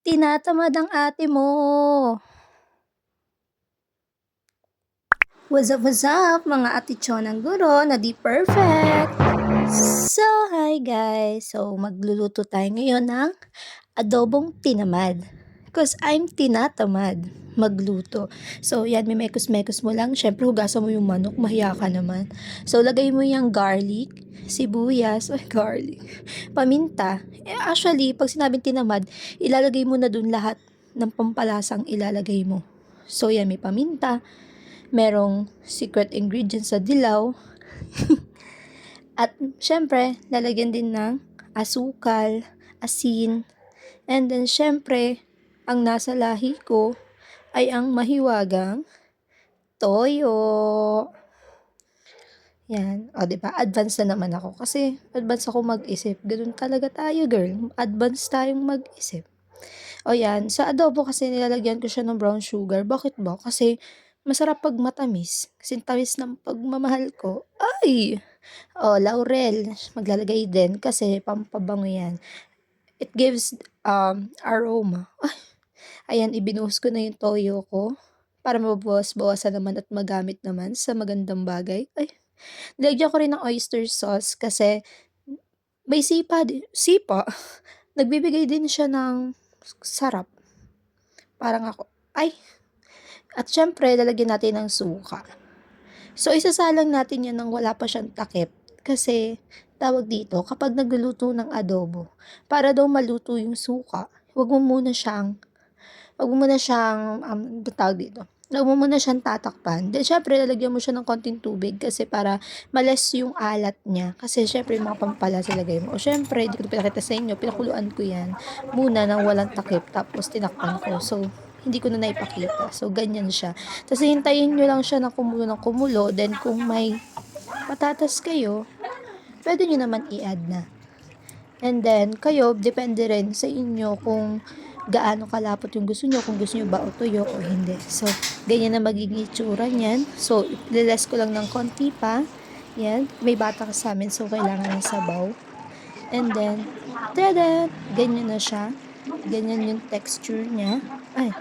Tinatamad ang ate mo. What's up, mga atichon ng guro na di perfect? So, hi guys! So, magluluto tayo ngayon ng adobong tinamad. Because I'm tinatamad magluto. So, yan, may mekos-mekos mo lang. Syempre, hugasan mo yung manok, mahiya ka naman. So, lagay mo yung garlic, sibuyas, garlic, paminta. Actually, pag sinabing tinamad, ilalagay mo na dun lahat ng pampalasang ilalagay mo. So, yan, may paminta, merong secret ingredients sa dilaw. At syempre, lalagyan din ng asukal, asin, and then syempre, ang nasa lahi ko ay ang mahiwagang toyo. Yan. O, diba? Advance na naman ako. Kasi, advance ako mag-isip. Ganun talaga tayo, girl. Advance tayong mag-isip. O, yan. Sa adobo kasi nilalagyan ko siya ng brown sugar. Bakit ba? Kasi, masarap pag matamis. Kasi tamis ng pagmamahal ko. Ay! O, laurel. Maglalagay din kasi pampabango yan. It gives aroma. Ay! Ayan, ibinuhos ko na yung toyo ko para mabawas-bawasan naman at magamit naman sa magandang bagay. Ay! Nilagyan ko rin ng oyster sauce kasi may sipa. Nagbibigay din siya ng sarap. Parang ako. Ay! At syempre, lalagyan natin ng suka. So, isasalang natin yan nang wala pa siyang takip. Kasi, tawag dito, kapag nagluluto ng adobo, para daw maluto yung suka, wag mo muna siyang, tawag dito, wag mo muna siyang tatakpan. Then, syempre, lalagyan mo siya ng konting tubig kasi para malas yung alat niya. Kasi, syempre, yung mga pampalasa lagay mo. O, syempre, di ko pinakita sa inyo, pinakuluan ko yan muna nang walang takip, tapos tinakpan ko. So, hindi ko na naipakita. So, ganyan siya. Tapos, hintayin nyo lang siya ng kumulo. Then, kung may patatas kayo, pwede nyo naman i-add na. And then, kayo, depende rin sa inyo kung gaano kalapot yung gusto nyo, kung gusto nyo ba o tuyo o hindi. So, ganyan na magiging itsura niyan. So, ililes ko lang ng konti pa. Yan. May bata sa amin, so kailangan ng sabaw. And then, tada! Ganyan na siya. Ganyan yung texture niya. Ay,